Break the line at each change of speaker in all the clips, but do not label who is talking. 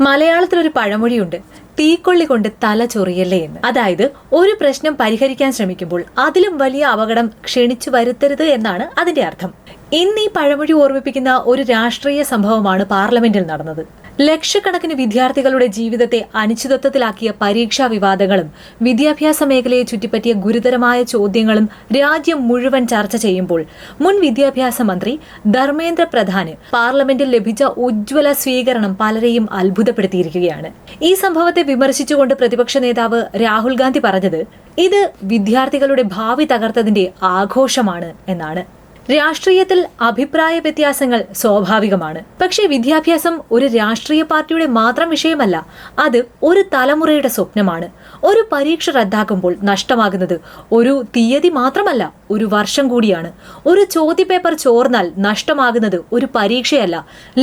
മലയാളത്തിലൊരു പഴമൊഴിയുണ്ട്, തീക്കൊള്ളി കൊണ്ട് തല ചൊറിയല്ലേ എന്ന്. അതായത് ഒരു പ്രശ്നം പരിഹരിക്കാൻ ശ്രമിക്കുമ്പോൾ അതിലും വലിയ അപകടം ക്ഷണിച്ചു വരുത്തരുത് എന്നാണ് അതിന്റെ അർത്ഥം. ഇന്ന് ഈ പഴമൊഴി ഓർമ്മിപ്പിക്കുന്ന ഒരു രാഷ്ട്രീയ സംഭവമാണ് പാർലമെന്റിൽ നടന്നത്. ലക്ഷക്കണക്കിന് വിദ്യാർത്ഥികളുടെ ജീവിതത്തെ അനിശ്ചിതത്വത്തിലാക്കിയ പരീക്ഷാ വിവാദങ്ങളും വിദ്യാഭ്യാസ മേഖലയെ ചുറ്റിപ്പറ്റിയ ഗുരുതരമായ ചോദ്യങ്ങളും രാജ്യം മുഴുവൻ ചർച്ച ചെയ്യുമ്പോൾ മുൻ വിദ്യാഭ്യാസ മന്ത്രി ധർമ്മേന്ദ്ര പ്രധാന് പാർലമെന്റിൽ ലഭിച്ച ഉജ്ജ്വല സ്വീകരണം പലരെയും അത്ഭുതപ്പെടുത്തിയിരിക്കുകയാണ്. ഈ സംഭവത്തെ വിമർശിച്ചുകൊണ്ട് പ്രതിപക്ഷ നേതാവ് രാഹുൽ ഗാന്ധി പറഞ്ഞത്, ഇത് വിദ്യാർത്ഥികളുടെ ഭാവി തകർത്തതിന്റെ ആഘോഷമാണ് എന്നാണ്. രാഷ്ട്രീയത്തിൽ അഭിപ്രായ വ്യത്യാസങ്ങൾ സ്വാഭാവികമാണ്. പക്ഷേ വിദ്യാഭ്യാസം ഒരു രാഷ്ട്രീയ പാർട്ടിയുടെ മാത്രം വിഷയമല്ല, അത് ഒരു തലമുറയുടെ സ്വപ്നമാണ്. ഒരു പരീക്ഷ റദ്ദാക്കുമ്പോൾ നഷ്ടമാകുന്നത് ഒരു തീയതി മാത്രമല്ല, ഒരു വർഷം കൂടിയാണ്. ഒരു ചോദ്യപേപ്പർ ചോർന്നാൽ നഷ്ടമാകുന്നത് ഒരു പരീക്ഷയല്ല,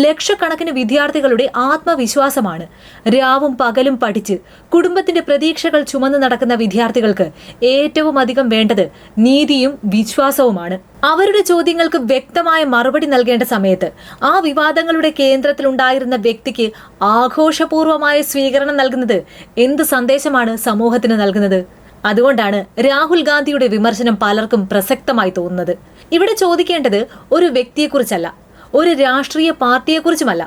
ലക്ഷക്കണക്കിന് വിദ്യാർത്ഥികളുടെ ആത്മവിശ്വാസമാണ്. രാവും പകലും പഠിച്ച് കുടുംബത്തിന്റെ പ്രതീക്ഷകൾ ചുമന്നു നടക്കുന്ന വിദ്യാർത്ഥികൾക്ക് ഏറ്റവും അധികം വേണ്ടത് നീതിയും വിശ്വാസവുമാണ്. അവരുടെ ചോദ്യങ്ങൾക്ക് വ്യക്തമായ മറുപടി നൽകേണ്ട സമയത്ത് ആ വിവാദങ്ങളുടെ കേന്ദ്രത്തിലുണ്ടായിരുന്ന വ്യക്തിക്ക് ആഘോഷപൂർവമായ സ്വീകരണം നൽകുന്നത് എന്ത് സന്ദേശമാണ് സമൂഹത്തിന് നൽകുന്നത്? അതുകൊണ്ടാണ് രാഹുൽ ഗാന്ധിയുടെ വിമർശനം പലർക്കും പ്രസക്തമായി തോന്നുന്നത്. ഇവിടെ ചോദിക്കേണ്ടത് ഒരു വ്യക്തിയെക്കുറിച്ചല്ല, ഒരു രാഷ്ട്രീയ പാർട്ടിയെക്കുറിച്ചുമല്ല,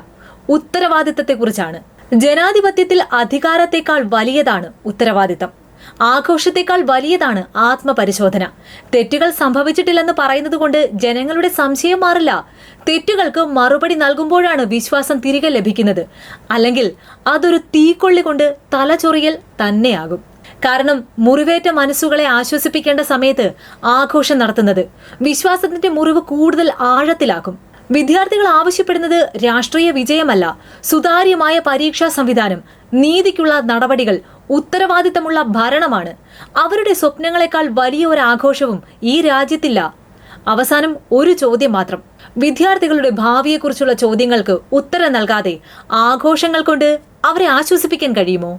ഉത്തരവാദിത്തത്തെക്കുറിച്ചാണ്. ജനാധിപത്യത്തിൽ അധികാരത്തെക്കാൾ വലിയതാണ് ഉത്തരവാദിത്തം. ആഘോഷത്തെക്കാൾ വലിയതാണ് ആത്മപരിശോധന. തെറ്റുകൾ സംഭവിച്ചിട്ടില്ലെന്ന് പറയുന്നത് കൊണ്ട് ജനങ്ങളുടെ സംശയം മാറില്ല. തെറ്റുകൾക്ക് മറുപടി നൽകുമ്പോഴാണ് വിശ്വാസം തിരികെ ലഭിക്കുന്നത്. അല്ലെങ്കിൽ അതൊരു തീക്കൊള്ളി കൊണ്ട് തലചൊറിയൽ തന്നെയാകും. കാരണം മുറിവേറ്റ മനസ്സുകളെ ആശ്വസിപ്പിക്കേണ്ട സമയത്ത് ആഘോഷം നടത്തുന്നത് വിശ്വാസത്തിന്റെ മുറിവ് കൂടുതൽ ആഴത്തിലാക്കും. വിദ്യാർത്ഥികൾ ആവശ്യപ്പെടുന്നത് രാഷ്ട്രീയ വിജയമല്ല, സുതാര്യമായ പരീക്ഷാ സംവിധാനം, നീതിക്കുള്ള നടപടികൾ, ഉത്തരവാദിത്തമുള്ള ഭരണമാണ്. അവരുടെ സ്വപ്നങ്ങളെക്കാൾ വലിയ ഒരു ആഘോഷവും ഈ രാജ്യത്തില്ല. അവസാനം ഒരു ചോദ്യം മാത്രം. വിദ്യാർത്ഥികളുടെ ഭാവിയെക്കുറിച്ചുള്ള ചോദ്യങ്ങൾക്ക് ഉത്തരം നൽകാതെ ആഘോഷങ്ങൾ കൊണ്ട് അവരെ ആശ്വസിപ്പിക്കാൻ കഴിയുമോ?